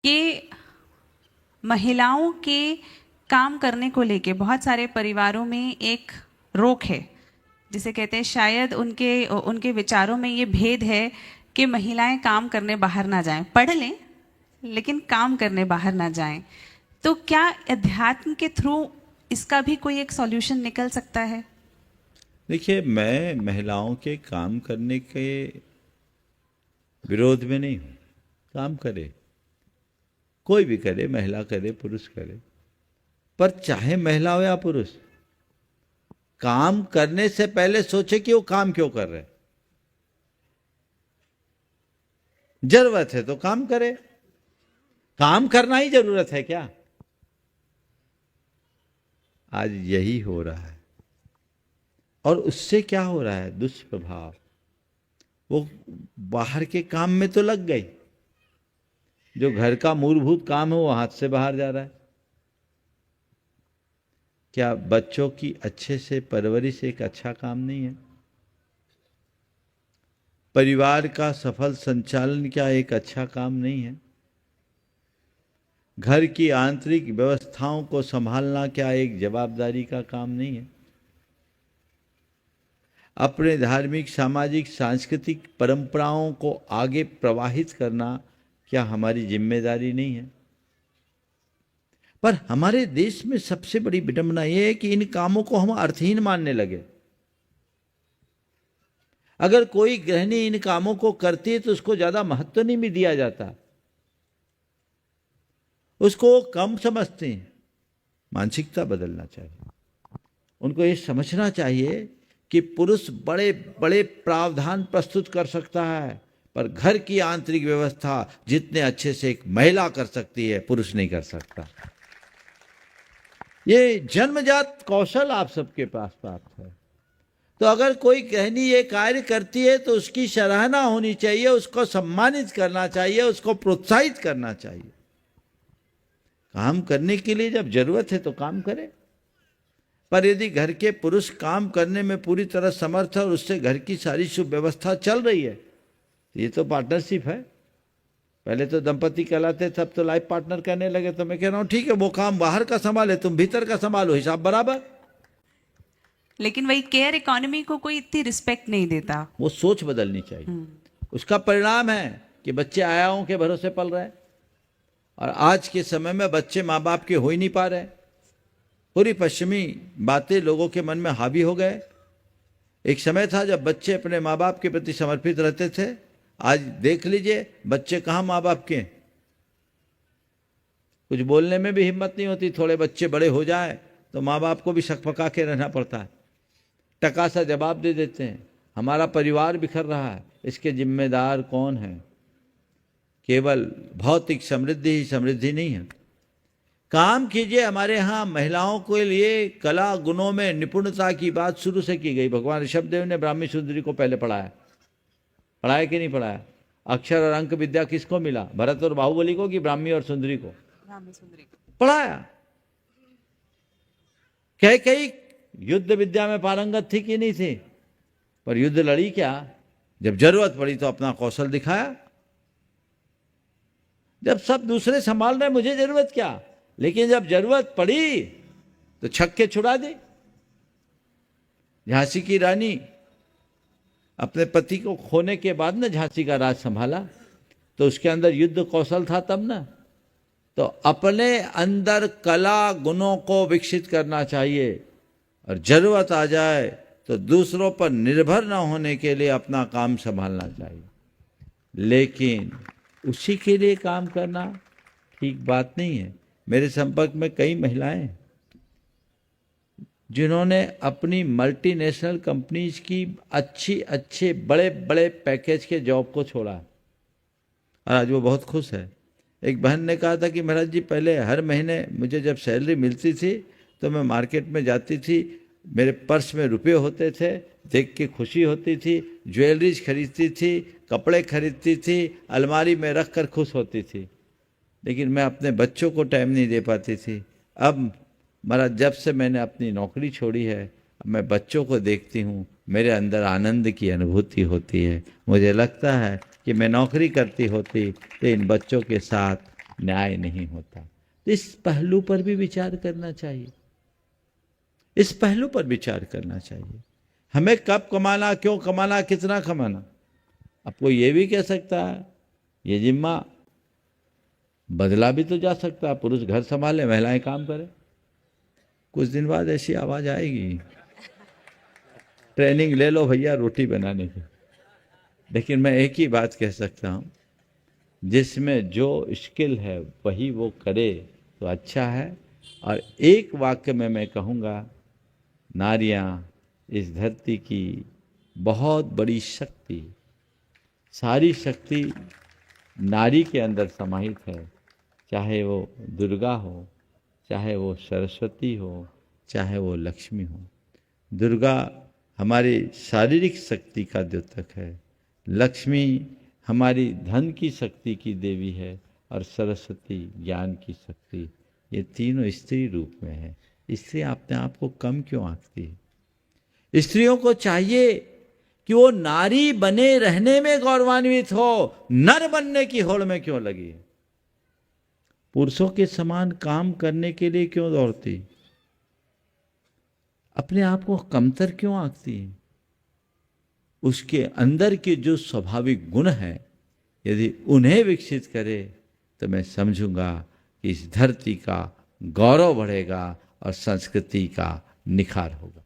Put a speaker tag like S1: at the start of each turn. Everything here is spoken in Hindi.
S1: कि महिलाओं के काम करने को लेके बहुत सारे परिवारों में एक रोक है, जिसे कहते हैं शायद उनके उनके विचारों में ये भेद है कि महिलाएं काम करने बाहर ना जाएं, पढ़ लें लेकिन काम करने बाहर ना जाएं। तो क्या अध्यात्म के थ्रू इसका भी कोई एक सॉल्यूशन निकल सकता है?
S2: देखिए, मैं महिलाओं के काम करने के विरोध में नहीं हूँ। काम करे, कोई भी करे, महिला करे, पुरुष करे, पर चाहे महिला हो या पुरुष, काम करने से पहले सोचे कि वो काम क्यों कर रहे। जरूरत है तो काम करे। काम करना ही जरूरत है क्या? आज यही हो रहा है। और उससे क्या हो रहा है? दुष्प्रभाव। वो बाहर के काम में तो लग गई, जो घर का मूलभूत काम है वो हाथ से बाहर जा रहा है। क्या बच्चों की अच्छे से परवरिश एक अच्छा काम नहीं है? परिवार का सफल संचालन क्या एक अच्छा काम नहीं है? घर की आंतरिक व्यवस्थाओं को संभालना क्या एक जवाबदारी का काम नहीं है? अपने धार्मिक, सामाजिक, सांस्कृतिक परंपराओं को आगे प्रवाहित करना क्या हमारी जिम्मेदारी नहीं है? पर हमारे देश में सबसे बड़ी विडंबना यह है कि इन कामों को हम अर्थहीन मानने लगे। अगर कोई गृहिणी इन कामों को करती है तो उसको ज्यादा महत्व नहीं भी दिया जाता, उसको कम समझते हैं। मानसिकता बदलना चाहिए। उनको ये समझना चाहिए कि पुरुष बड़े बड़े प्रावधान प्रस्तुत कर सकता है, पर घर की आंतरिक व्यवस्था जितने अच्छे से एक महिला कर सकती है, पुरुष नहीं कर सकता। ये जन्मजात कौशल आप सबके पास प्राप्त है। तो अगर कोई गृहिणी ये कार्य करती है तो उसकी सराहना होनी चाहिए, उसको सम्मानित करना चाहिए, उसको प्रोत्साहित करना चाहिए। काम करने के लिए जब जरूरत है तो काम करे। पर यदि घर के पुरुष काम करने में पूरी तरह समर्थ है और उससे घर की सारी सुव्यवस्था चल रही है, ये तो पार्टनरशिप है। पहले तो दंपति कहलाते, तब तो लाइफ पार्टनर कहने लगे। तो मैं कह रहा हूं ठीक है, वो काम बाहर का संभाले, तुम भीतर का संभालो, हिसाब बराबर।
S1: लेकिन वही केयर इकोनॉमी को कोई इतनी रिस्पेक्ट नहीं देता।
S2: वो सोच बदलनी चाहिए। उसका परिणाम है कि बच्चे आयाओं के भरोसे पल रहे हैं, और आज के समय में बच्चे माँ बाप के हो ही नहीं पा रहे। पूरी पश्चिमी बातें लोगों के मन में हावी हो गए। एक समय था जब बच्चे अपने माँ बाप के प्रति समर्पित रहते थे। आज देख लीजिए बच्चे कहाँ माँ बाप के। कुछ बोलने में भी हिम्मत नहीं होती। थोड़े बच्चे बड़े हो जाए तो माँ बाप को भी सकपका के रहना पड़ता है, टका सा जवाब दे देते हैं। हमारा परिवार बिखर रहा है, इसके जिम्मेदार कौन है? केवल भौतिक समृद्धि ही समृद्धि नहीं है। काम कीजिए। हमारे यहाँ महिलाओं के लिए कला गुणों में निपुणता की बात शुरू से की गई। भगवान ऋषभदेव ने ब्राह्मी सुंदरी को पहले पढ़ाया। पढ़ाया कि नहीं पढ़ाया? अक्षर और अंक विद्या किसको मिला? भरत और बाहुबली को कि ब्राह्मी और सुंदरी को? ब्राह्मी सुंदरी को पढ़ाया। कई युद्ध विद्या में पारंगत थी कि नहीं थी, पर युद्ध लड़ी क्या? जब जरूरत पड़ी तो अपना कौशल दिखाया। जब सब दूसरे संभाल रहे, मुझे जरूरत क्या? लेकिन जब जरूरत पड़ी तो छक्के छुड़ा दी। झांसी की रानी अपने पति को खोने के बाद ना झांसी का राज संभाला, तो उसके अंदर युद्ध कौशल था तब ना। तो अपने अंदर कला गुणों को विकसित करना चाहिए, और जरूरत आ जाए तो दूसरों पर निर्भर न होने के लिए अपना काम संभालना चाहिए। लेकिन उसी के लिए काम करना ठीक बात नहीं है। मेरे संपर्क में कई महिलाएं हैं जिन्होंने अपनी मल्टीनेशनल कंपनीज की अच्छे बड़े बड़े पैकेज के जॉब को छोड़ा, और आज वो बहुत खुश है। एक बहन ने कहा था कि महाराज जी, पहले हर महीने मुझे जब सैलरी मिलती थी तो मैं मार्केट में जाती थी, मेरे पर्स में रुपए होते थे, देख के खुशी होती थी, ज्वेलरीज खरीदती थी, कपड़े खरीदती थी, अलमारी में रख कर खुश होती थी, लेकिन मैं अपने बच्चों को टाइम नहीं दे पाती थी। अब महाराज, जब से मैंने अपनी नौकरी छोड़ी है, अब मैं बच्चों को देखती हूँ, मेरे अंदर आनंद की अनुभूति होती है। मुझे लगता है कि मैं नौकरी करती होती तो इन बच्चों के साथ न्याय नहीं होता। तो इस पहलू पर भी विचार करना चाहिए, इस पहलू पर विचार करना चाहिए। हमें कब कमाना, क्यों कमाना, कितना कमाना। आपको ये भी कह सकता है ये जिम्मा बदला भी तो जा सकता है, पुरुष घर संभाले, महिलाएं काम करें। कुछ दिन बाद ऐसी आवाज आएगी, ट्रेनिंग ले लो भैया रोटी बनाने की। लेकिन मैं एक ही बात कह सकता हूं, जिसमें जो स्किल है वही वो करे तो अच्छा है। और एक वाक्य में मैं कहूँगा, नारियां इस धरती की बहुत बड़ी शक्ति, सारी शक्ति नारी के अंदर समाहित है। चाहे वो दुर्गा हो, चाहे वो सरस्वती हो, चाहे वो लक्ष्मी हो। दुर्गा हमारी शारीरिक शक्ति का द्योतक है, लक्ष्मी हमारी धन की शक्ति की देवी है, और सरस्वती ज्ञान की शक्ति। ये तीनों स्त्री रूप में है। स्त्री अपने आप को कम क्यों आंकती है? स्त्रियों को चाहिए कि वो नारी बने रहने में गौरवान्वित हो, नर बनने की होड़ में क्यों लगी? पुरुषों के समान काम करने के लिए क्यों दौड़ती? अपने आप को कमतर क्यों आंकती है? उसके अंदर के जो स्वाभाविक गुण हैं, यदि उन्हें विकसित करे तो मैं समझूंगा कि इस धरती का गौरव बढ़ेगा और संस्कृति का निखार होगा।